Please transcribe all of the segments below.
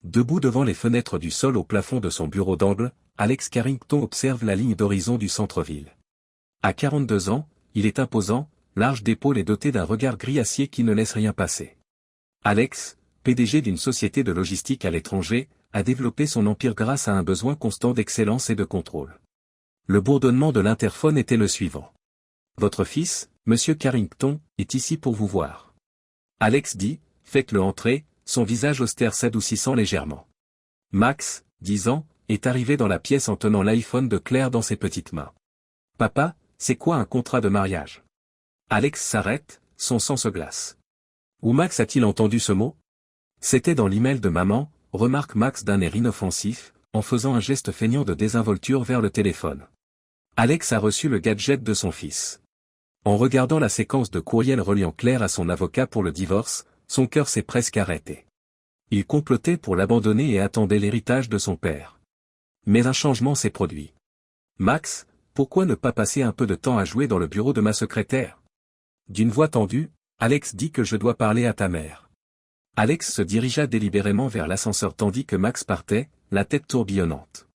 Debout devant les fenêtres du sol au plafond de son bureau d'angle, Alex Carrington observe la ligne d'horizon du centre-ville. À 42 ans, il est imposant, large d'épaules et doté d'un regard gris acier qui ne laisse rien passer. Alex, PDG d'une société de logistique à l'étranger, a développé son empire grâce à un besoin constant d'excellence et de contrôle. Le bourdonnement de l'interphone était le suivant. Votre fils, Monsieur Carrington, est ici pour vous voir. Alex dit, faites-le entrer, son visage austère s'adoucissant légèrement. Max, 10 ans, est arrivé dans la pièce en tenant l'iPhone de Claire dans ses petites mains. Papa, c'est quoi un contrat de mariage? Alex s'arrête, son sang se glace. Où Max a-t-il entendu ce mot? C'était dans l'email de maman, remarque Max d'un air inoffensif, en faisant un geste feignant de désinvolture vers le téléphone. Alex a reçu le gadget de son fils. En regardant la séquence de courriels reliant Claire à son avocat pour le divorce, son cœur s'est presque arrêté. Il complotait pour l'abandonner et attendait l'héritage de son père. Mais un changement s'est produit. Max, pourquoi ne pas passer un peu de temps à jouer dans le bureau de ma secrétaire? D'une voix tendue, Alex dit que je dois parler à ta mère. Alex se dirigea délibérément vers l'ascenseur tandis que Max partait, la tête tourbillonnante.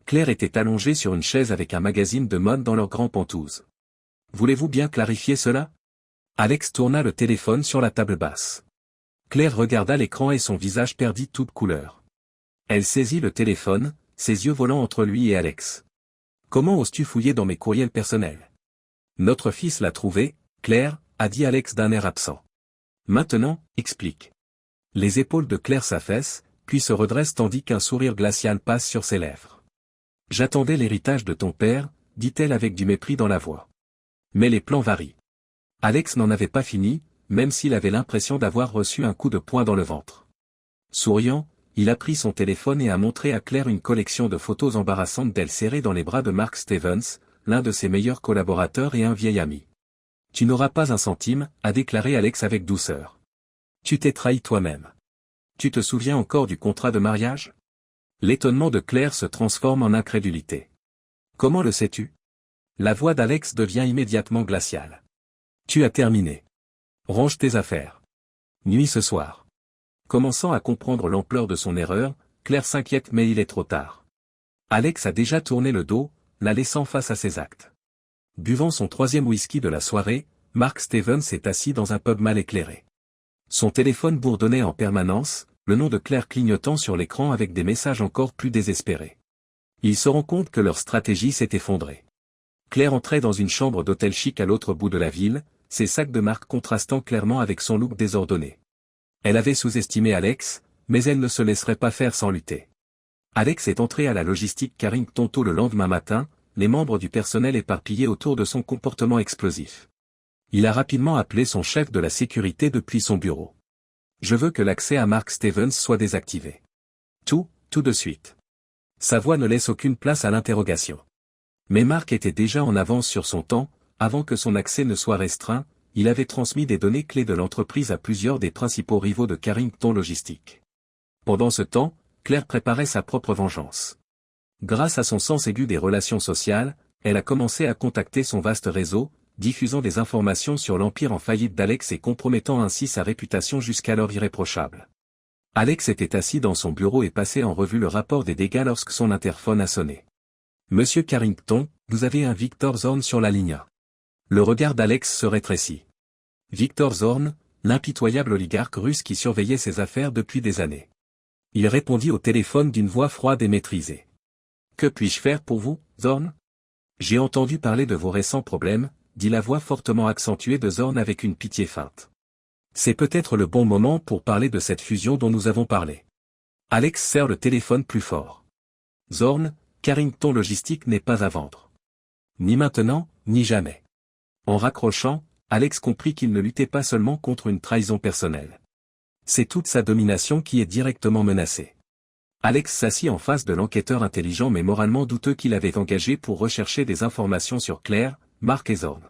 Claire était allongée sur une chaise avec un magazine de mode dans leurs grands pentouses. Voulez-vous bien clarifier cela? Alex tourna le téléphone sur la table basse. Claire regarda l'écran et son visage perdit toute couleur. Elle saisit le téléphone, ses yeux volant entre lui et Alex. Comment oses-tu fouiller dans mes courriels personnels? Notre fils l'a trouvé, Claire, a dit Alex d'un air absent. Maintenant, explique. Les épaules de Claire s'affaissent, puis se redressent tandis qu'un sourire glacial passe sur ses lèvres. J'attendais l'héritage de ton père, dit-elle avec du mépris dans la voix. Mais les plans varient. Alex n'en avait pas fini, même s'il avait l'impression d'avoir reçu un coup de poing dans le ventre. Souriant, il a pris son téléphone et a montré à Claire une collection de photos embarrassantes d'elle serrée dans les bras de Mark Stevens, l'un de ses meilleurs collaborateurs et un vieil ami. Tu n'auras pas un centime, a déclaré Alex avec douceur. Tu t'es trahi toi-même. Tu te souviens encore du contrat de mariage? L'étonnement de Claire se transforme en incrédulité. Comment le sais-tu? La voix d'Alex devient immédiatement glaciale. Tu as terminé. Range tes affaires. Nuit ce soir. Commençant à comprendre l'ampleur de son erreur, Claire s'inquiète mais il est trop tard. Alex a déjà tourné le dos, la laissant face à ses actes. Buvant son 3e whisky de la soirée, Mark Stevens est assis dans un pub mal éclairé. Son téléphone bourdonnait en permanence, le nom de Claire clignotant sur l'écran avec des messages encore plus désespérés. Il se rend compte que leur stratégie s'est effondrée. Claire entrait dans une chambre d'hôtel chic à l'autre bout de la ville, ses sacs de marque contrastant clairement avec son look désordonné. Elle avait sous-estimé Alex, mais elle ne se laisserait pas faire sans lutter. Alex est entré à la logistique Carrington tôt le lendemain matin, les membres du personnel éparpillés autour de son comportement explosif. Il a rapidement appelé son chef de la sécurité depuis son bureau. Je veux que l'accès à Mark Stevens soit désactivé. Tout de suite. Sa voix ne laisse aucune place à l'interrogation. Mais Mark était déjà en avance sur son temps, avant que son accès ne soit restreint, il avait transmis des données clés de l'entreprise à plusieurs des principaux rivaux de Carrington Logistique. Pendant ce temps, Claire préparait sa propre vengeance. Grâce à son sens aigu des relations sociales, elle a commencé à contacter son vaste réseau, diffusant des informations sur l'empire en faillite d'Alex et compromettant ainsi sa réputation jusqu'alors irréprochable. Alex était assis dans son bureau et passait en revue le rapport des dégâts lorsque son interphone a sonné. Monsieur Carrington, vous avez un Victor Zorn sur la ligne. Le regard d'Alex se rétrécit. Victor Zorn, l'impitoyable oligarque russe qui surveillait ses affaires depuis des années. Il répondit au téléphone d'une voix froide et maîtrisée. Que puis-je faire pour vous, Zorn? J'ai entendu parler de vos récents problèmes, dit la voix fortement accentuée de Zorn avec une pitié feinte. C'est peut-être le bon moment pour parler de cette fusion dont nous avons parlé. Alex serre le téléphone plus fort. Zorn, Carrington Logistique n'est pas à vendre. Ni maintenant, ni jamais. En raccrochant, Alex comprit qu'il ne luttait pas seulement contre une trahison personnelle. C'est toute sa domination qui est directement menacée. Alex s'assit en face de l'enquêteur intelligent mais moralement douteux qu'il avait engagé pour rechercher des informations sur Claire, Mark et Zorn.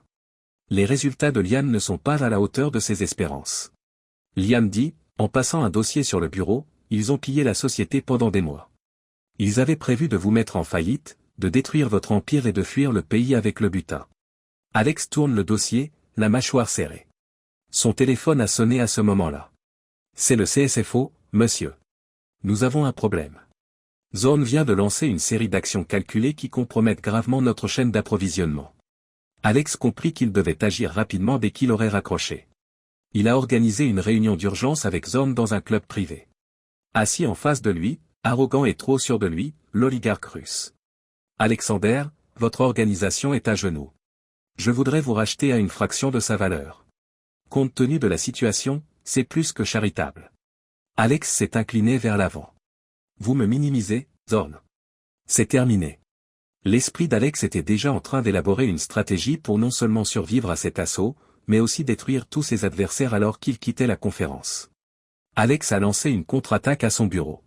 Les résultats de Liam ne sont pas à la hauteur de ses espérances. Liam dit, en passant un dossier sur le bureau, ils ont pillé la société pendant des mois. Ils avaient prévu de vous mettre en faillite, de détruire votre empire et de fuir le pays avec le butin. Alex tourne le dossier, la mâchoire serrée. Son téléphone a sonné à ce moment-là. C'est le CSFO, monsieur. Nous avons un problème. Zorn vient de lancer une série d'actions calculées qui compromettent gravement notre chaîne d'approvisionnement. Alex comprit qu'il devait agir rapidement dès qu'il aurait raccroché. Il a organisé une réunion d'urgence avec Zorn dans un club privé. Assis en face de lui, arrogant et trop sûr de lui, l'oligarque russe. Alexander, votre organisation est à genoux. Je voudrais vous racheter à une fraction de sa valeur. Compte tenu de la situation, c'est plus que charitable. Alex s'est incliné vers l'avant. Vous me minimisez, Zorn. C'est terminé. L'esprit d'Alex était déjà en train d'élaborer une stratégie pour non seulement survivre à cet assaut, mais aussi détruire tous ses adversaires alors qu'il quittait la conférence. Alex a lancé une contre-attaque à son bureau.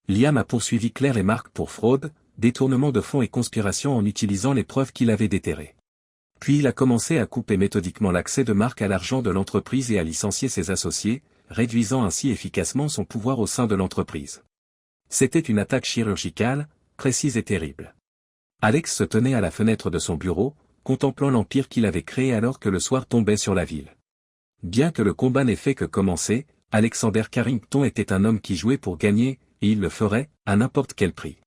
Liam a poursuivi Claire et Mark pour fraude, détournement de fonds et conspiration en utilisant les preuves qu'il avait déterrées. Puis il a commencé à couper méthodiquement l'accès de Mark à l'argent de l'entreprise et à licencier ses associés, réduisant ainsi efficacement son pouvoir au sein de l'entreprise. C'était une attaque chirurgicale, précise et terrible. Alex se tenait à la fenêtre de son bureau, contemplant l'empire qu'il avait créé alors que le soir tombait sur la ville. Bien que le combat n'ait fait que commencer, Alexander Carrington était un homme qui jouait pour gagner, et il le ferait, à n'importe quel prix.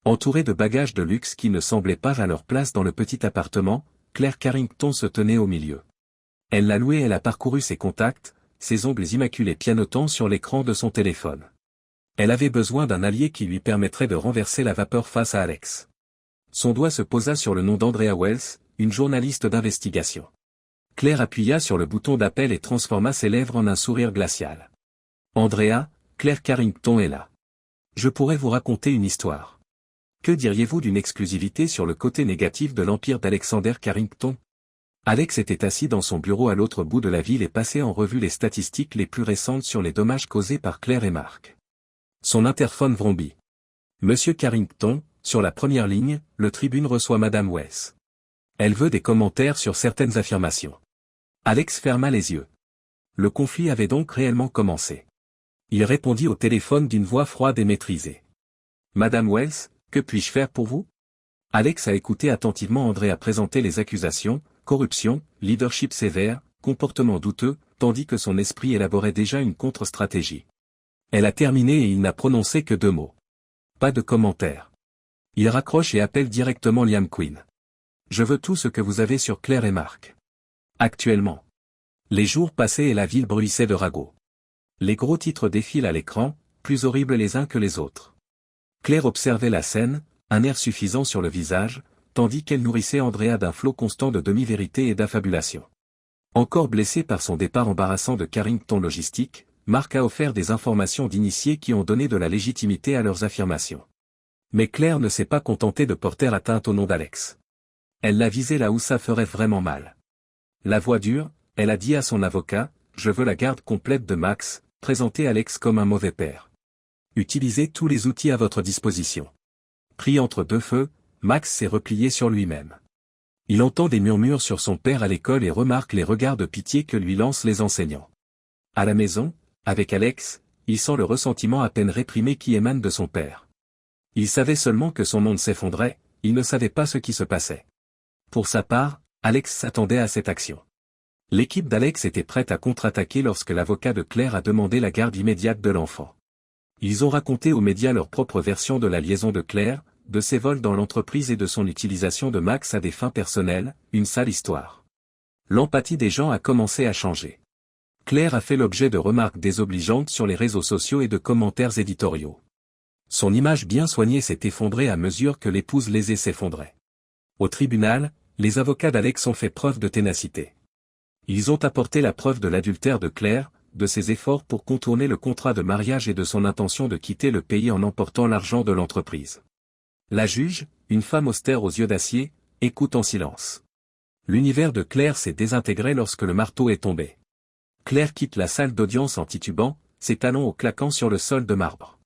Entouré de bagages de luxe qui ne semblaient pas à leur place dans le petit appartement, Claire Carrington se tenait au milieu. Elle l'a loué, elle a parcouru ses contacts, ses ongles immaculés pianotant sur l'écran de son téléphone. Elle avait besoin d'un allié qui lui permettrait de renverser la vapeur face à Alex. Son doigt se posa sur le nom d'Andrea Wells, une journaliste d'investigation. Claire appuya sur le bouton d'appel et transforma ses lèvres en un sourire glacial. Andrea, Claire Carrington est là. Je pourrais vous raconter une histoire. Que diriez-vous d'une exclusivité sur le côté négatif de l'empire d'Alexander Carrington? Alex était assis dans son bureau à l'autre bout de la ville et passait en revue les statistiques les plus récentes sur les dommages causés par Claire et Mark. Son interphone vrombit. Monsieur Carrington, sur la première ligne, le Tribune reçoit Madame West. Elle veut des commentaires sur certaines affirmations. Alex ferma les yeux. Le conflit avait donc réellement commencé. Il répondit au téléphone d'une voix froide et maîtrisée. Madame Wells, que puis-je faire pour vous? Alex a écouté attentivement Andrea présenter les accusations, corruption, leadership sévère, comportement douteux, tandis que son esprit élaborait déjà une contre-stratégie. Elle a terminé et il n'a prononcé que 2 mots. Pas de commentaire. Il raccroche et appelle directement Liam Quinn. Je veux tout ce que vous avez sur Claire et Mark. Actuellement. Les jours passaient et la ville bruissait de ragots. Les gros titres défilent à l'écran, plus horribles les uns que les autres. Claire observait la scène, un air suffisant sur le visage, tandis qu'elle nourrissait Andrea d'un flot constant de demi-vérités et d'affabulation. Encore blessé par son départ embarrassant de Carrington Logistique, Mark a offert des informations d'initiés qui ont donné de la légitimité à leurs affirmations. Mais Claire ne s'est pas contentée de porter atteinte au nom d'Alex. Elle l'a visé là où ça ferait vraiment mal. La voix dure, elle a dit à son avocat, « Je veux la garde complète de Max, présentez Alex comme un mauvais père. Utilisez tous les outils à votre disposition. » Pris entre 2 feux, Max s'est replié sur lui-même. Il entend des murmures sur son père à l'école et remarque les regards de pitié que lui lancent les enseignants. À la maison, avec Alex, il sent le ressentiment à peine réprimé qui émane de son père. Il savait seulement que son monde s'effondrait, il ne savait pas ce qui se passait. Pour sa part, Alex s'attendait à cette action. L'équipe d'Alex était prête à contre-attaquer lorsque l'avocat de Claire a demandé la garde immédiate de l'enfant. Ils ont raconté aux médias leur propre version de la liaison de Claire, de ses vols dans l'entreprise et de son utilisation de Max à des fins personnelles, une sale histoire. L'empathie des gens a commencé à changer. Claire a fait l'objet de remarques désobligeantes sur les réseaux sociaux et de commentaires éditoriaux. Son image bien soignée s'est effondrée à mesure que l'épouse lésée s'effondrait. Au tribunal, les avocats d'Alex ont fait preuve de ténacité. Ils ont apporté la preuve de l'adultère de Claire, de ses efforts pour contourner le contrat de mariage et de son intention de quitter le pays en emportant l'argent de l'entreprise. La juge, une femme austère aux yeux d'acier, écoute en silence. L'univers de Claire s'est désintégré lorsque le marteau est tombé. Claire quitte la salle d'audience en titubant, ses talons au claquant sur le sol de marbre.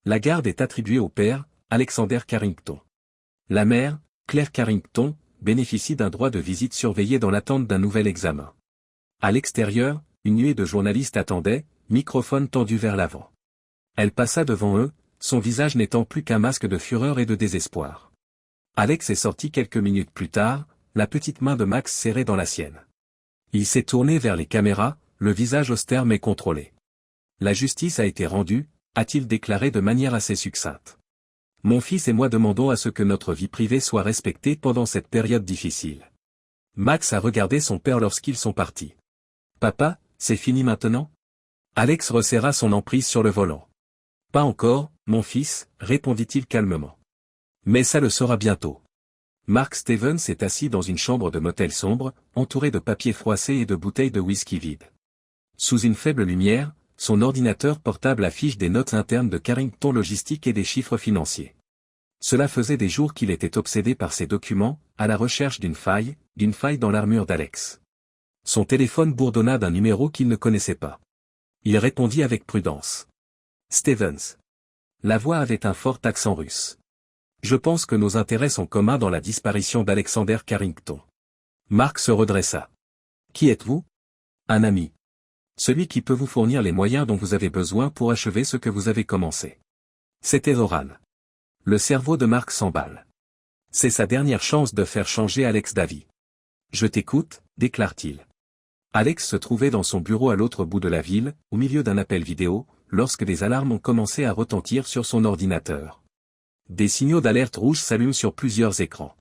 La garde est attribuée au père, Alexander Carrington. La mère, Claire Carrington, bénéficie d'un droit de visite surveillé dans l'attente d'un nouvel examen. À l'extérieur, une nuée de journalistes attendait, microphone tendu vers l'avant. Elle passa devant eux, son visage n'étant plus qu'un masque de fureur et de désespoir. Alex est sorti quelques minutes plus tard, la petite main de Max serrée dans la sienne. Il s'est tourné vers les caméras, le visage austère mais contrôlé. La justice a été rendue, a-t-il déclaré de manière assez succincte. Mon fils et moi demandons à ce que notre vie privée soit respectée pendant cette période difficile. Max a regardé son père lorsqu'ils sont partis. Papa, c'est fini maintenant? Alex resserra son emprise sur le volant. Pas encore, mon fils, répondit-il calmement. Mais ça le sera bientôt. Mark Stevens est assis dans une chambre de motel sombre, entouré de papiers froissés et de bouteilles de whisky vides. Sous une faible lumière, son ordinateur portable affiche des notes internes de Carrington Logistique et des chiffres financiers. Cela faisait des jours qu'il était obsédé par ces documents, à la recherche d'une faille dans l'armure d'Alex. Son téléphone bourdonna d'un numéro qu'il ne connaissait pas. Il répondit avec prudence. Stevens. La voix avait un fort accent russe. Je pense que nos intérêts sont communs dans la disparition d'Alexander Carrington. Mark se redressa. Qui êtes-vous? Un ami. Celui qui peut vous fournir les moyens dont vous avez besoin pour achever ce que vous avez commencé. C'était Zoran. Le cerveau de Mark s'emballe. C'est sa dernière chance de faire changer Alex d'avis. Je t'écoute, déclare-t-il. Alex se trouvait dans son bureau à l'autre bout de la ville, au milieu d'un appel vidéo, lorsque des alarmes ont commencé à retentir sur son ordinateur. Des signaux d'alerte rouge s'allument sur plusieurs écrans.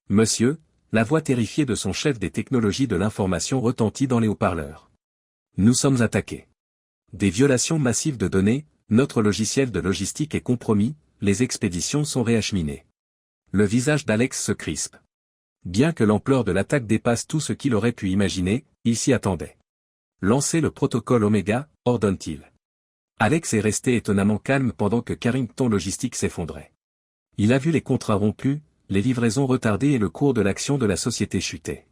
Monsieur, la voix terrifiée de son chef des technologies de l'information retentit dans les haut-parleurs. Nous sommes attaqués. Des violations massives de données, notre logiciel de logistique est compromis, les expéditions sont réacheminées. Le visage d'Alex se crispe. Bien que l'ampleur de l'attaque dépasse tout ce qu'il aurait pu imaginer, il s'y attendait. Lancez le protocole Oméga, ordonne-t-il. Alex est resté étonnamment calme pendant que Carrington Logistique s'effondrait. Il a vu les contrats rompus, les livraisons retardées et le cours de l'action de la société chuter.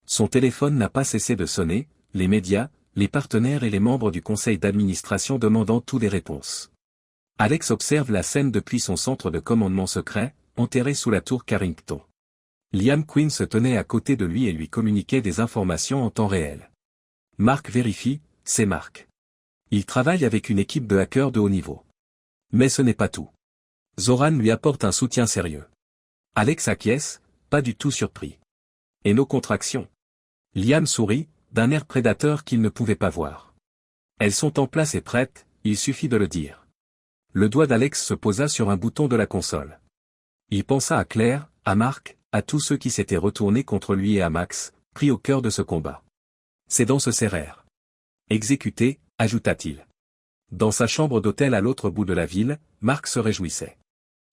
Son téléphone n'a pas cessé de sonner, les médias, les partenaires et les membres du conseil d'administration demandant toutes les réponses. Alex observe la scène depuis son centre de commandement secret, enterré sous la tour Carrington. Liam Quinn se tenait à côté de lui et lui communiquait des informations en temps réel. Mark vérifie, c'est Mark. Il travaille avec une équipe de hackers de haut niveau. Mais ce n'est pas tout. Zoran lui apporte un soutien sérieux. Alex acquiesce, pas du tout surpris. Et nos contractions? Liam sourit, d'un air prédateur qu'il ne pouvait pas voir. Elles sont en place et prêtes, il suffit de le dire. Le doigt d'Alex se posa sur un bouton de la console. Il pensa à Claire, à Mark, à tous ceux qui s'étaient retournés contre lui et à Max, pris au cœur de ce combat. Ses dents se serrèrent. Exécuté, ajouta-t-il. Dans sa chambre d'hôtel à l'autre bout de la ville, Mark se réjouissait.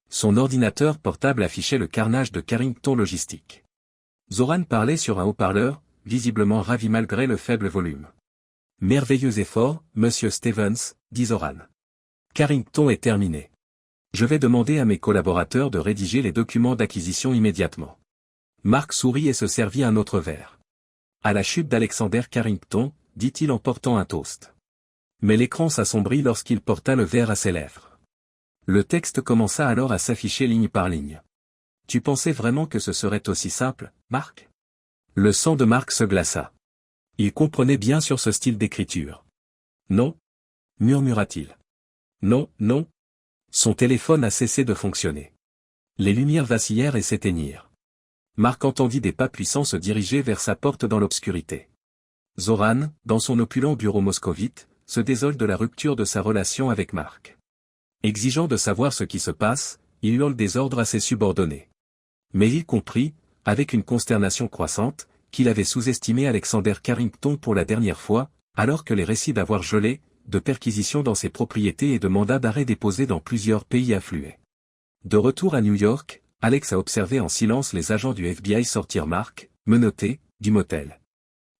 Son ordinateur portable affichait le carnage de Carrington Logistique. Zoran parlait sur un haut-parleur, visiblement ravi malgré le faible volume. Merveilleux effort, monsieur Stevens, dit Zoran. Carrington est terminé. Je vais demander à mes collaborateurs de rédiger les documents d'acquisition immédiatement. Mark sourit et se servit un autre verre. À la chute d'Alexander Carrington, dit-il en portant un toast. Mais l'écran s'assombrit lorsqu'il porta le verre à ses lèvres. Le texte commença alors à s'afficher ligne par ligne. Tu pensais vraiment que ce serait aussi simple, Mark? Le sang de Mark se glaça. Il comprenait bien sur ce style d'écriture. Non? Murmura-t-il. Non, non. Son téléphone a cessé de fonctionner. Les lumières vacillèrent et s'éteignirent. Mark entendit des pas puissants se diriger vers sa porte dans l'obscurité. Zoran, dans son opulent bureau moscovite, se désole de la rupture de sa relation avec Mark. Exigeant de savoir ce qui se passe, il hurle des ordres à ses subordonnés. Mais il comprit, avec une consternation croissante, qu'il avait sous-estimé Alexander Carrington pour la dernière fois, alors que les récits d'avoir gelé, de perquisitions dans ses propriétés et de mandats d'arrêt déposés dans plusieurs pays affluaient. De retour à New York, Alex a observé en silence les agents du FBI sortir Mark, menotté, du motel.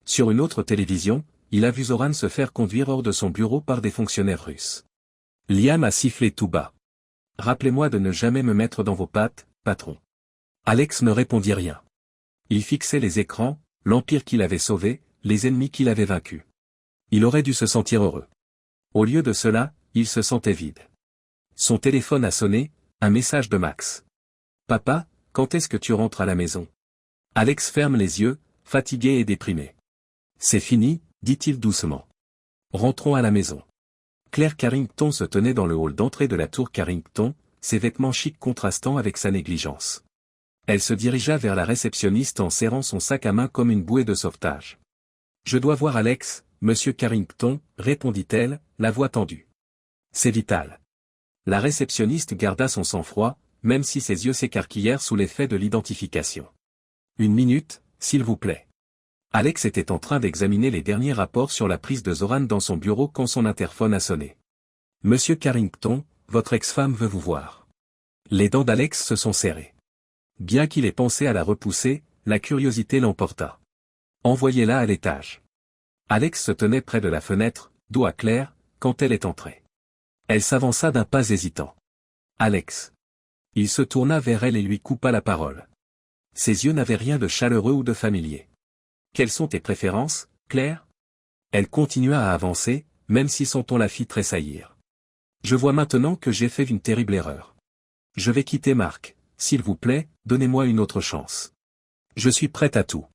Sur une autre télévision, il a vu Zoran se faire conduire hors de son bureau par des fonctionnaires russes. Liam a sifflé tout bas. « Rappelez-moi de ne jamais me mettre dans vos pattes, patron. » Alex ne répondit rien. Il fixait les écrans, l'empire qu'il avait sauvé, les ennemis qu'il avait vaincus. Il aurait dû se sentir heureux. Au lieu de cela, il se sentait vide. Son téléphone a sonné, un message de Max. « Papa, quand est-ce que tu rentres à la maison ?» Alex ferme les yeux, fatigué et déprimé. « C'est fini, dit-il doucement. Rentrons à la maison. » Claire Carrington se tenait dans le hall d'entrée de la tour Carrington, ses vêtements chics contrastant avec sa négligence. Elle se dirigea vers la réceptionniste en serrant son sac à main comme une bouée de sauvetage. « Je dois voir Alex, monsieur Carrington, répondit-elle, la voix tendue. C'est vital. La réceptionniste garda son sang-froid, même si ses yeux s'écarquillèrent sous l'effet de l'identification. Une minute, s'il vous plaît. Alex était en train d'examiner les derniers rapports sur la prise de Zoran dans son bureau quand son interphone a sonné. Monsieur Carrington, votre ex-femme veut vous voir. Les dents d'Alex se sont serrées. Bien qu'il ait pensé à la repousser, la curiosité l'emporta. Envoyez-la à l'étage. Alex se tenait près de la fenêtre, dos à Claire, quand elle est entrée. Elle s'avança d'un pas hésitant. Alex. Il se tourna vers elle et lui coupa la parole. Ses yeux n'avaient rien de chaleureux ou de familier. Quelles sont tes préférences, Claire? Elle continua à avancer, même si son ton la fit tressaillir. Je vois maintenant que j'ai fait une terrible erreur. Je vais quitter Marc, s'il vous plaît, donnez-moi une autre chance. Je suis prête à tout.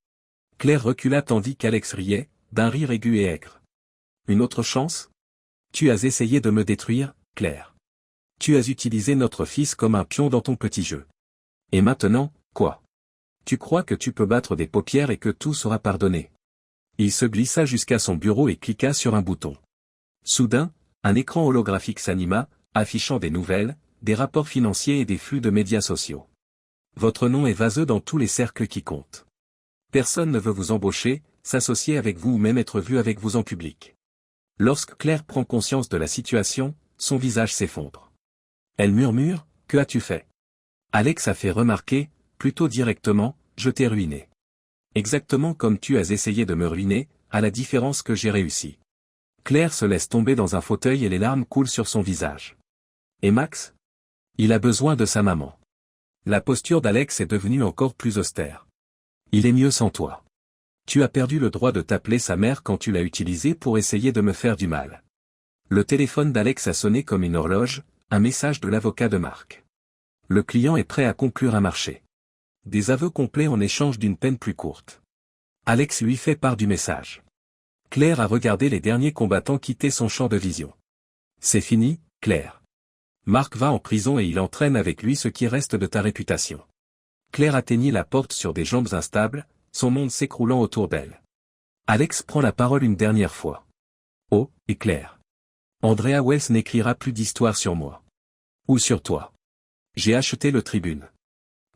Claire recula tandis qu'Alex riait, d'un rire aigu et aigre. Une autre chance? Tu as essayé de me détruire, Claire. Tu as utilisé notre fils comme un pion dans ton petit jeu. Et maintenant, quoi? Tu crois que tu peux battre des paupières et que tout sera pardonné? Il se glissa jusqu'à son bureau et cliqua sur un bouton. Soudain, un écran holographique s'anima, affichant des nouvelles, des rapports financiers et des flux de médias sociaux. Votre nom est vaseux dans tous les cercles qui comptent. Personne ne veut vous embaucher, s'associer avec vous ou même être vu avec vous en public. Lorsque Claire prend conscience de la situation, son visage s'effondre. Elle murmure, « Que as-tu fait ?» Alex a fait remarquer, plutôt directement, « Je t'ai ruiné. » Exactement comme tu as essayé de me ruiner, à la différence que j'ai réussi. Claire se laisse tomber dans un fauteuil et les larmes coulent sur son visage. Et Max? Il a besoin de sa maman. La posture d'Alex est devenue encore plus austère. Il est mieux sans toi. Tu as perdu le droit de t'appeler sa mère quand tu l'as utilisé pour essayer de me faire du mal. Le téléphone d'Alex a sonné comme une horloge, un message de l'avocat de Marc. Le client est prêt à conclure un marché. Des aveux complets en échange d'une peine plus courte. Alex lui fait part du message. Claire a regardé les derniers combattants quitter son champ de vision. C'est fini, Claire. Marc va en prison et il entraîne avec lui ce qui reste de ta réputation. Claire atteignit la porte sur des jambes instables, son monde s'écroulant autour d'elle. Alex prend la parole une dernière fois. Oh, et Claire. Andrea Wells n'écrira plus d'histoire sur moi. Ou sur toi. J'ai acheté le Tribune.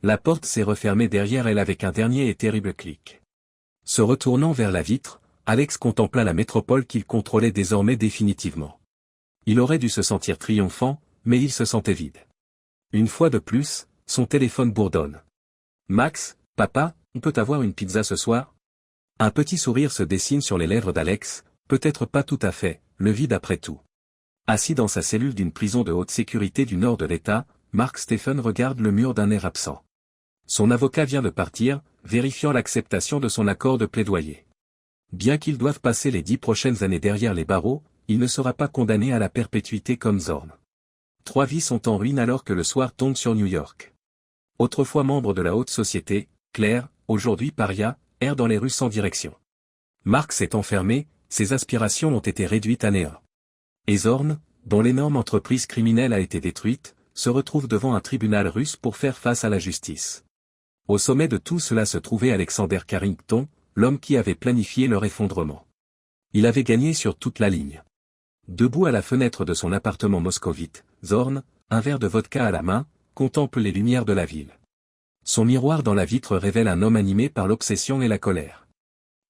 La porte s'est refermée derrière elle avec un dernier et terrible clic. Se retournant vers la vitre, Alex contempla la métropole qu'il contrôlait désormais définitivement. Il aurait dû se sentir triomphant, mais il se sentait vide. Une fois de plus, son téléphone bourdonne. Max, papa, on peut avoir une pizza ce soir? Un petit sourire se dessine sur les lèvres d'Alex, peut-être pas tout à fait, le vide après tout. Assis dans sa cellule d'une prison de haute sécurité du nord de l'État, Mark Stephen regarde le mur d'un air absent. Son avocat vient de partir, vérifiant l'acceptation de son accord de plaidoyer. Bien qu'il doive passer les 10 prochaines années derrière les barreaux, il ne sera pas condamné à la perpétuité comme Zorn. 3 vies sont en ruine alors que le soir tombe sur New York. Autrefois membre de la haute société, Claire, aujourd'hui paria, erre dans les rues sans direction. Mark s'est enfermé, ses aspirations ont été réduites à néant. Et Zorn, dont l'énorme entreprise criminelle a été détruite, se retrouve devant un tribunal russe pour faire face à la justice. Au sommet de tout cela se trouvait Alexander Carrington, l'homme qui avait planifié leur effondrement. Il avait gagné sur toute la ligne. Debout à la fenêtre de son appartement moscovite, Zorn, un verre de vodka à la main, contemple les lumières de la ville. Son miroir dans la vitre révèle un homme animé par l'obsession et la colère.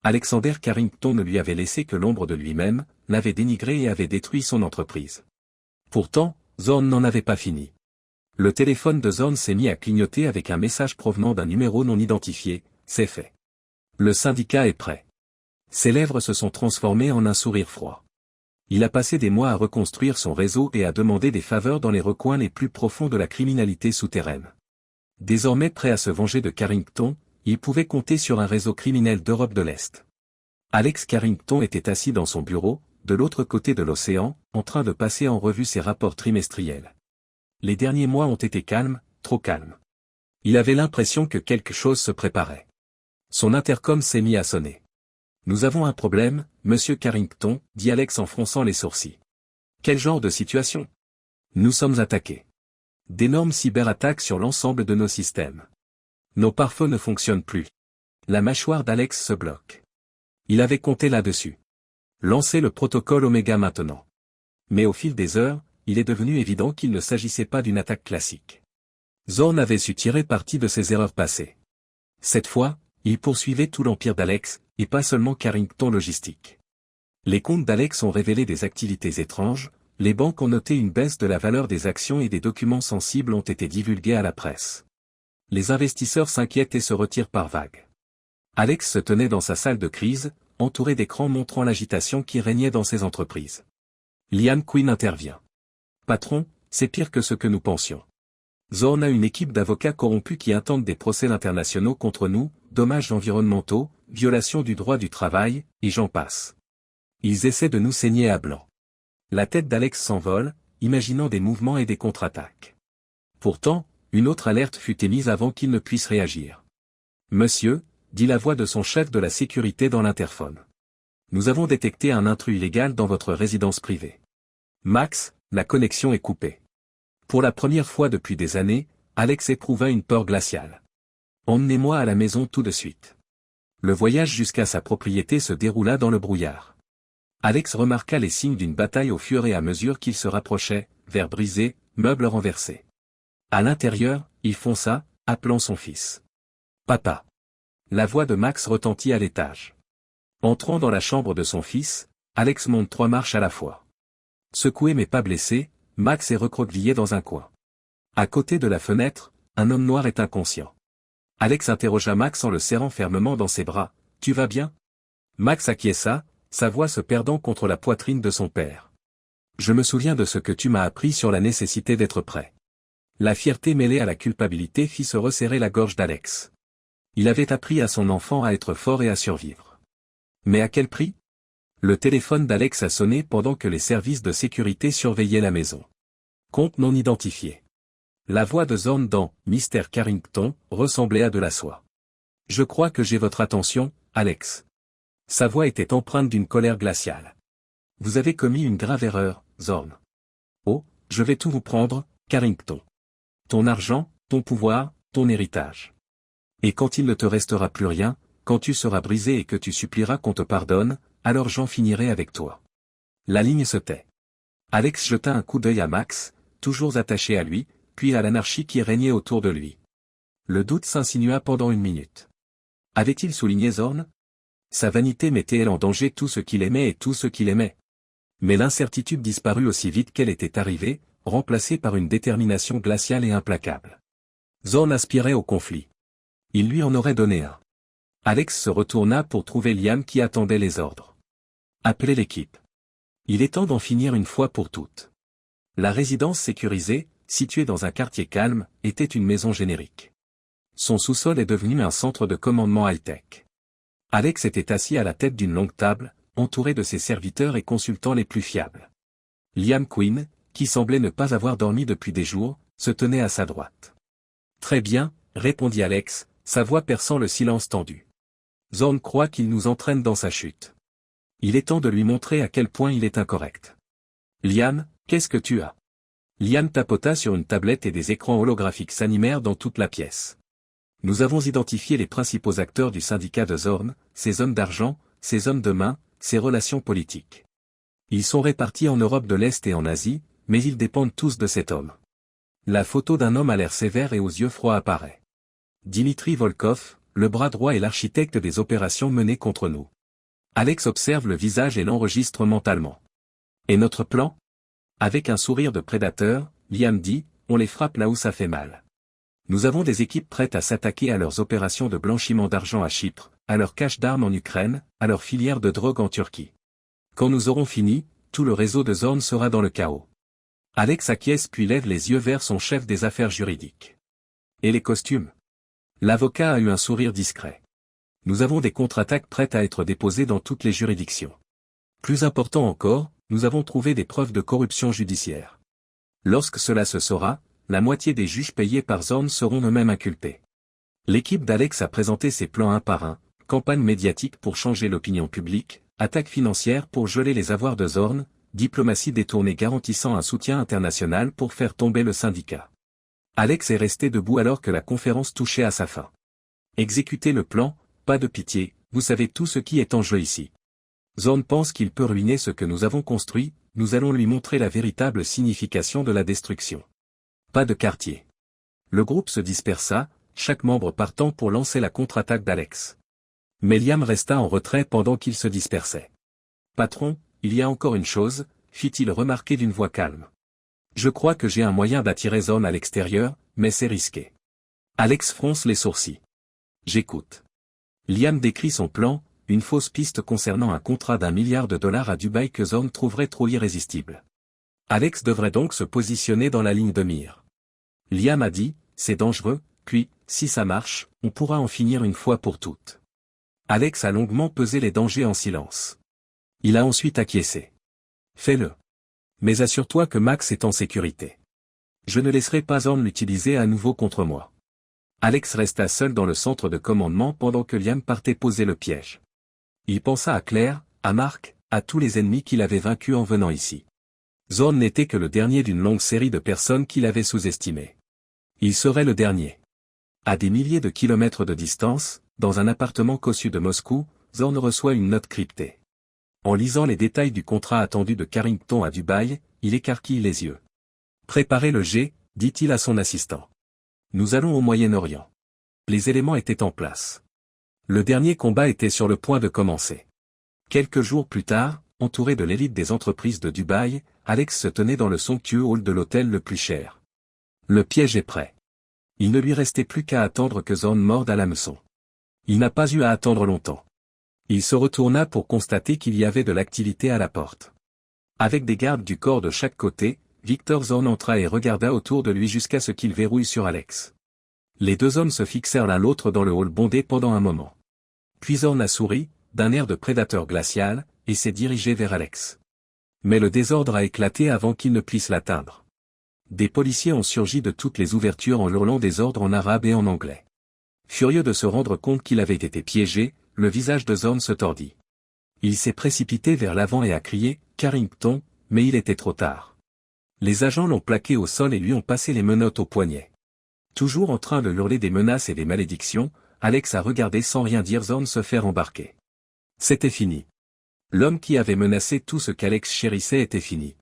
Alexander Carrington ne lui avait laissé que l'ombre de lui-même, l'avait dénigré et avait détruit son entreprise. Pourtant, Zorn n'en avait pas fini. Le téléphone de Zorn s'est mis à clignoter avec un message provenant d'un numéro non identifié, c'est fait. Le syndicat est prêt. Ses lèvres se sont transformées en un sourire froid. Il a passé des mois à reconstruire son réseau et à demander des faveurs dans les recoins les plus profonds de la criminalité souterraine. Désormais prêt à se venger de Carrington, il pouvait compter sur un réseau criminel d'Europe de l'Est. Alex Carrington était assis dans son bureau, de l'autre côté de l'océan, en train de passer en revue ses rapports trimestriels. Les derniers mois ont été calmes, trop calmes. Il avait l'impression que quelque chose se préparait. Son intercom s'est mis à sonner. « Nous avons un problème, monsieur Carrington, » dit Alex en fronçant les sourcils. « Quel genre de situation ? » « Nous sommes attaqués. D'énormes cyberattaques sur l'ensemble de nos systèmes. Nos pare-feux ne fonctionnent plus. » La mâchoire d'Alex se bloque. Il avait compté là-dessus. Lancez le protocole Oméga maintenant. Mais au fil des heures, il est devenu évident qu'il ne s'agissait pas d'une attaque classique. Zorn avait su tirer parti de ses erreurs passées. Cette fois, il poursuivait tout l'empire d'Alex, et pas seulement Carrington Logistique. Les comptes d'Alex ont révélé des activités étranges, les banques ont noté une baisse de la valeur des actions et des documents sensibles ont été divulgués à la presse. Les investisseurs s'inquiètent et se retirent par vagues. Alex se tenait dans sa salle de crise, entouré d'écrans montrant l'agitation qui régnait dans ses entreprises. Liam Quinn intervient. Patron, c'est pire que ce que nous pensions. Zorn a une équipe d'avocats corrompus qui intentent des procès internationaux contre nous, dommages environnementaux, violation du droit du travail, et j'en passe. Ils essaient de nous saigner à blanc. La tête d'Alex s'envole, imaginant des mouvements et des contre-attaques. Pourtant, une autre alerte fut émise avant qu'il ne puisse réagir. Monsieur, dit la voix de son chef de la sécurité dans l'interphone. Nous avons détecté un intrus illégal dans votre résidence privée. Max, la connexion est coupée. Pour la première fois depuis des années, Alex éprouva une peur glaciale. Emmenez-moi à la maison tout de suite. Le voyage jusqu'à sa propriété se déroula dans le brouillard. Alex remarqua les signes d'une bataille au fur et à mesure qu'il se rapprochait, verres brisés, meubles renversés. À l'intérieur, il fonça, appelant son fils. Papa. La voix de Max retentit à l'étage. Entrant dans la chambre de son fils, Alex monte 3 marches à la fois. Secoué mais pas blessé, Max est recroquevillé dans un coin. À côté de la fenêtre, un homme noir est inconscient. Alex interrogea Max en le serrant fermement dans ses bras. « Tu vas bien ?» Max acquiesça, sa voix se perdant contre la poitrine de son père. « Je me souviens de ce que tu m'as appris sur la nécessité d'être prêt. » La fierté mêlée à la culpabilité fit se resserrer la gorge d'Alex. Il avait appris à son enfant à être fort et à survivre. Mais à quel prix ? Le téléphone d'Alex a sonné pendant que les services de sécurité surveillaient la maison. Compte non identifié. La voix de Zorn dans « Mr. Carrington » ressemblait à de la soie. « Je crois que j'ai votre attention, Alex. » Sa voix était empreinte d'une colère glaciale. « Vous avez commis une grave erreur, Zorn. »« Oh, je vais tout vous prendre, Carrington. Ton argent, ton pouvoir, ton héritage. Et quand il ne te restera plus rien, quand tu seras brisé et que tu supplieras qu'on te pardonne, alors j'en finirai avec toi. » La ligne se tait. Alex jeta un coup d'œil à Max, toujours attaché à lui, puis à l'anarchie qui régnait autour de lui. Le doute s'insinua pendant 1 minute. Avait-il souligné Zorn ? Sa vanité mettait-elle en danger tout ce qu'il aimait et tout ce qu'il aimait ? Mais l'incertitude disparut aussi vite qu'elle était arrivée, remplacée par une détermination glaciale et implacable. Zorn aspirait au conflit. Il lui en aurait donné un. Alex se retourna pour trouver Liam qui attendait les ordres. Appelez l'équipe. Il est temps d'en finir une fois pour toutes. La résidence sécurisée, située dans un quartier calme, était une maison générique. Son sous-sol est devenu un centre de commandement high-tech. Alex était assis à la tête d'une longue table, entouré de ses serviteurs et consultants les plus fiables. Liam Quinn, qui semblait ne pas avoir dormi depuis des jours, se tenait à sa droite. Très bien, répondit Alex, sa voix perçant le silence tendu. Zorn croit qu'il nous entraîne dans sa chute. Il est temps de lui montrer à quel point il est incorrect. Liam, qu'est-ce que tu as ? Liam tapota sur une tablette et des écrans holographiques s'animèrent dans toute la pièce. Nous avons identifié les principaux acteurs du syndicat de Zorn, ses hommes d'argent, ses hommes de main, ses relations politiques. Ils sont répartis en Europe de l'Est et en Asie, mais ils dépendent tous de cet homme. La photo d'un homme à l'air sévère et aux yeux froids apparaît. Dimitri Volkov, le bras droit et l'architecte des opérations menées contre nous. Alex observe le visage et l'enregistre mentalement. Et notre plan ? Avec un sourire de prédateur, Liam dit, on les frappe là où ça fait mal. Nous avons des équipes prêtes à s'attaquer à leurs opérations de blanchiment d'argent à Chypre, à leurs caches d'armes en Ukraine, à leurs filières de drogue en Turquie. Quand nous aurons fini, tout le réseau de Zorn sera dans le chaos. Alex acquiesce puis lève les yeux vers son chef des affaires juridiques. Et les costumes ? L'avocat a eu un sourire discret. Nous avons des contre-attaques prêtes à être déposées dans toutes les juridictions. Plus important encore, nous avons trouvé des preuves de corruption judiciaire. Lorsque cela se saura, la moitié des juges payés par Zorn seront eux-mêmes inculpés. L'équipe d'Alex a présenté ses plans un par un, campagne médiatique pour changer l'opinion publique, attaque financière pour geler les avoirs de Zorn, diplomatie détournée garantissant un soutien international pour faire tomber le syndicat. Alex est resté debout alors que la conférence touchait à sa fin. Exécutez le plan, pas de pitié, vous savez tout ce qui est en jeu ici. Zorn pense qu'il peut ruiner ce que nous avons construit, nous allons lui montrer la véritable signification de la destruction. Pas de quartier. Le groupe se dispersa, chaque membre partant pour lancer la contre-attaque d'Alex. Mais Liam resta en retrait pendant qu'il se dispersait. Patron, il y a encore une chose, fit-il remarquer d'une voix calme. Je crois que j'ai un moyen d'attirer Zorn à l'extérieur, mais c'est risqué. Alex fronce les sourcils. J'écoute. Liam décrit son plan, une fausse piste concernant un contrat d'1 milliard de dollars à Dubaï que Zorn trouverait trop irrésistible. Alex devrait donc se positionner dans la ligne de mire. Liam a dit, c'est dangereux, puis, si ça marche, on pourra en finir une fois pour toutes. Alex a longuement pesé les dangers en silence. Il a ensuite acquiescé. Fais-le. Mais assure-toi que Max est en sécurité. Je ne laisserai pas Zorn l'utiliser à nouveau contre moi. Alex resta seul dans le centre de commandement pendant que Liam partait poser le piège. Il pensa à Claire, à Mark, à tous les ennemis qu'il avait vaincus en venant ici. Zorn n'était que le dernier d'une longue série de personnes qu'il avait sous-estimées. Il serait le dernier. À des milliers de kilomètres de distance, dans un appartement cossu de Moscou, Zorn reçoit une note cryptée. En lisant les détails du contrat attendu de Carrington à Dubaï, il écarquille les yeux. Préparez le jet, dit-il à son assistant. Nous allons au Moyen-Orient. Les éléments étaient en place. Le dernier combat était sur le point de commencer. Quelques jours plus tard, entouré de l'élite des entreprises de Dubaï, Alex se tenait dans le somptueux hall de l'hôtel le plus cher. Le piège est prêt. Il ne lui restait plus qu'à attendre que Zorn morde à l'hameçon. Il n'a pas eu à attendre longtemps. Il se retourna pour constater qu'il y avait de l'activité à la porte. Avec des gardes du corps de chaque côté, Victor Zorn entra et regarda autour de lui jusqu'à ce qu'il verrouille sur Alex. Les deux hommes se fixèrent l'un l'autre dans le hall bondé pendant un moment. Puis Zorn a souri, d'un air de prédateur glacial, et s'est dirigé vers Alex. Mais le désordre a éclaté avant qu'il ne puisse l'atteindre. Des policiers ont surgi de toutes les ouvertures en hurlant des ordres en arabe et en anglais. Furieux de se rendre compte qu'il avait été piégé, le visage de Zorn se tordit. Il s'est précipité vers l'avant et a crié « Carrington », mais il était trop tard. Les agents l'ont plaqué au sol et lui ont passé les menottes au poignet. Toujours en train de hurler des menaces et des malédictions, Alex a regardé sans rien dire Zorn se faire embarquer. C'était fini. L'homme qui avait menacé tout ce qu'Alex chérissait était fini.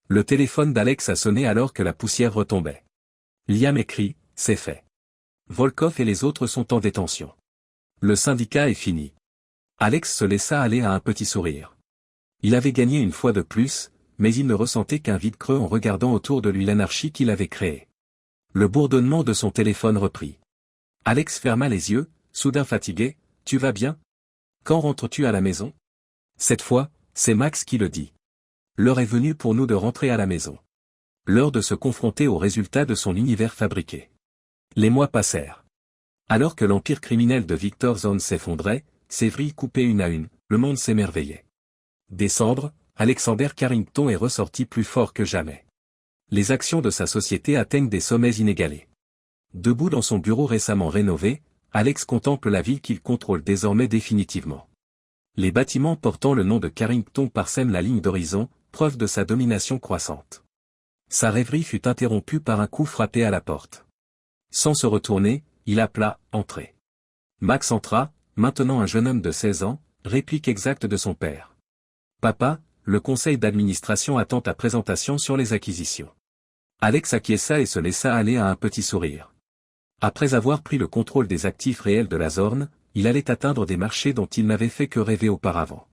Le téléphone d'Alex a sonné alors que la poussière retombait. Liam écrit « C'est fait. Volkov et les autres sont en détention. Le syndicat est fini. » Alex se laissa aller à un petit sourire. Il avait gagné une fois de plus, mais il ne ressentait qu'un vide creux en regardant autour de lui l'anarchie qu'il avait créée. Le bourdonnement de son téléphone reprit. Alex ferma les yeux, soudain fatigué. « Tu vas bien? Quand rentres-tu à la maison ?» Cette fois, c'est Max qui le dit. L'heure est venue pour nous de rentrer à la maison. L'heure de se confronter aux résultats de son univers fabriqué. Les mois passèrent. Alors que l'empire criminel de Victor Zorn s'effondrait, ses vrilles coupées une à une, le monde s'émerveillait. Des cendres, Alexander Carrington est ressorti plus fort que jamais. Les actions de sa société atteignent des sommets inégalés. Debout dans son bureau récemment rénové, Alex contemple la ville qu'il contrôle désormais définitivement. Les bâtiments portant le nom de Carrington parsèment la ligne d'horizon, preuve de sa domination croissante. Sa rêverie fut interrompue par un coup frappé à la porte. Sans se retourner, il appela « Entrez ». Max entra, maintenant un jeune homme de 16 ans, réplique exacte de son père. « Papa, le conseil d'administration attend ta présentation sur les acquisitions. » Alex acquiesça et se laissa aller à un petit sourire. Après avoir pris le contrôle des actifs réels de la Zorn, il allait atteindre des marchés dont il n'avait fait que rêver auparavant.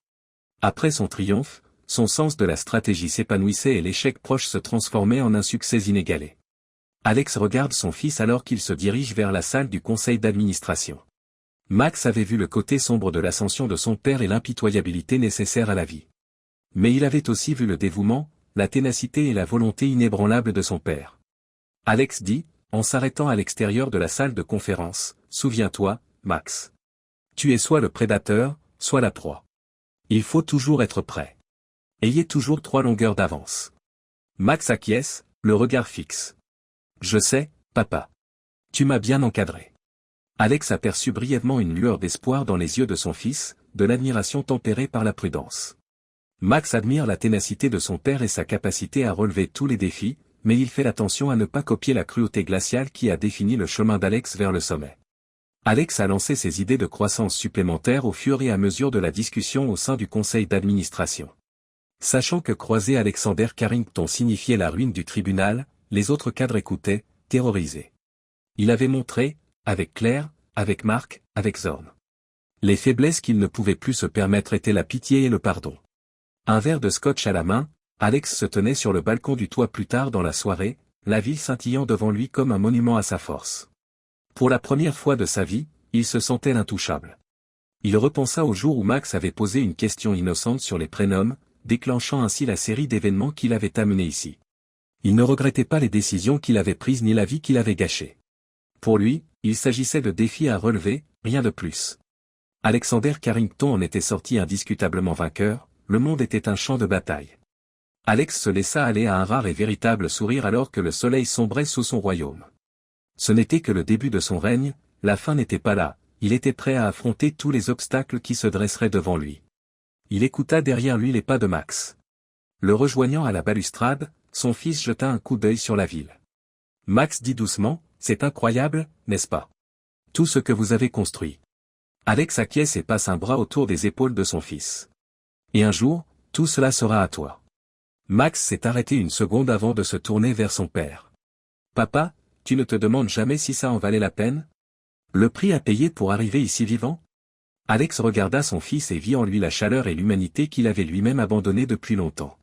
Après son triomphe, son sens de la stratégie s'épanouissait et l'échec proche se transformait en un succès inégalé. Alex regarde son fils alors qu'il se dirige vers la salle du conseil d'administration. Max avait vu le côté sombre de l'ascension de son père et l'impitoyabilité nécessaire à la vie. Mais il avait aussi vu le dévouement, la ténacité et la volonté inébranlable de son père. Alex dit, en s'arrêtant à l'extérieur de la salle de conférence, « Souviens-toi, Max. Tu es soit le prédateur, soit la proie. Il faut toujours être prêt. Ayez toujours 3 longueurs d'avance. » Max acquiesce, le regard fixe. « Je sais, papa. Tu m'as bien encadré. » Alex aperçut brièvement une lueur d'espoir dans les yeux de son fils, de l'admiration tempérée par la prudence. Max admire la ténacité de son père et sa capacité à relever tous les défis, mais il fait attention à ne pas copier la cruauté glaciale qui a défini le chemin d'Alex vers le sommet. Alex a lancé ses idées de croissance supplémentaires au fur et à mesure de la discussion au sein du conseil d'administration. Sachant que croiser Alexander Carrington signifiait la ruine du tribunal, les autres cadres écoutaient, terrorisés. Il avait montré, avec Claire, avec Mark, avec Zorn. Les faiblesses qu'il ne pouvait plus se permettre étaient la pitié et le pardon. Un verre de scotch à la main, Alex se tenait sur le balcon du toit plus tard dans la soirée, la ville scintillant devant lui comme un monument à sa force. Pour la première fois de sa vie, il se sentait l'intouchable. Il repensa au jour où Max avait posé une question innocente sur les prénoms, déclenchant ainsi la série d'événements qui l'avaient amené ici. Il ne regrettait pas les décisions qu'il avait prises ni la vie qu'il avait gâchée. Pour lui, il s'agissait de défis à relever, rien de plus. Alexander Carrington en était sorti indiscutablement vainqueur, le monde était un champ de bataille. Alex se laissa aller à un rare et véritable sourire alors que le soleil sombrait sous son royaume. Ce n'était que le début de son règne, la fin n'était pas là, il était prêt à affronter tous les obstacles qui se dresseraient devant lui. Il écouta derrière lui les pas de Max. Le rejoignant à la balustrade, son fils jeta un coup d'œil sur la ville. Max dit doucement, « C'est incroyable, n'est-ce pas? Tout ce que vous avez construit. » Alex acquiesce et passe un bras autour des épaules de son fils. « Et un jour, tout cela sera à toi. » Max s'est arrêté une seconde avant de se tourner vers son père. « Papa, tu ne te demandes jamais si ça en valait la peine? Le prix à payer pour arriver ici vivant? » Alex regarda son fils et vit en lui la chaleur et l'humanité qu'il avait lui-même abandonnée depuis longtemps.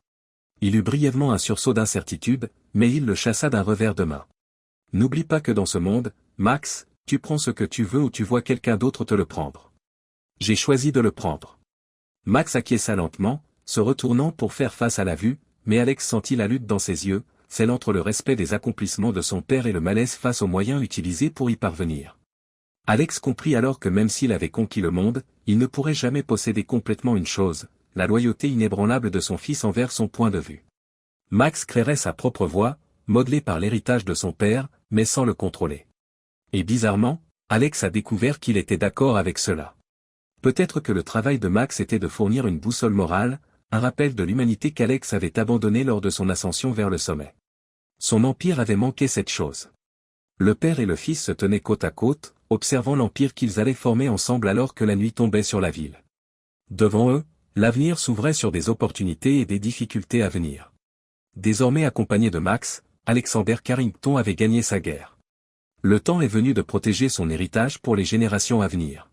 Il eut brièvement un sursaut d'incertitude, mais il le chassa d'un revers de main. « N'oublie pas que dans ce monde, Max, tu prends ce que tu veux ou tu vois quelqu'un d'autre te le prendre. J'ai choisi de le prendre. » Max acquiesça lentement, se retournant pour faire face à la vue, mais Alex sentit la lutte dans ses yeux, celle entre le respect des accomplissements de son père et le malaise face aux moyens utilisés pour y parvenir. Alex comprit alors que même s'il avait conquis le monde, il ne pourrait jamais posséder complètement une chose, la loyauté inébranlable de son fils envers son point de vue. Max créerait sa propre voie, modelée par l'héritage de son père, mais sans le contrôler. Et bizarrement, Alex a découvert qu'il était d'accord avec cela. Peut-être que le travail de Max était de fournir une boussole morale, un rappel de l'humanité qu'Alex avait abandonnée lors de son ascension vers le sommet. Son empire avait manqué cette chose. Le père et le fils se tenaient côte à côte, observant l'empire qu'ils allaient former ensemble alors que la nuit tombait sur la ville. Devant eux, l'avenir s'ouvrait sur des opportunités et des difficultés à venir. Désormais accompagné de Max, Alexander Carrington avait gagné sa guerre. Le temps est venu de protéger son héritage pour les générations à venir.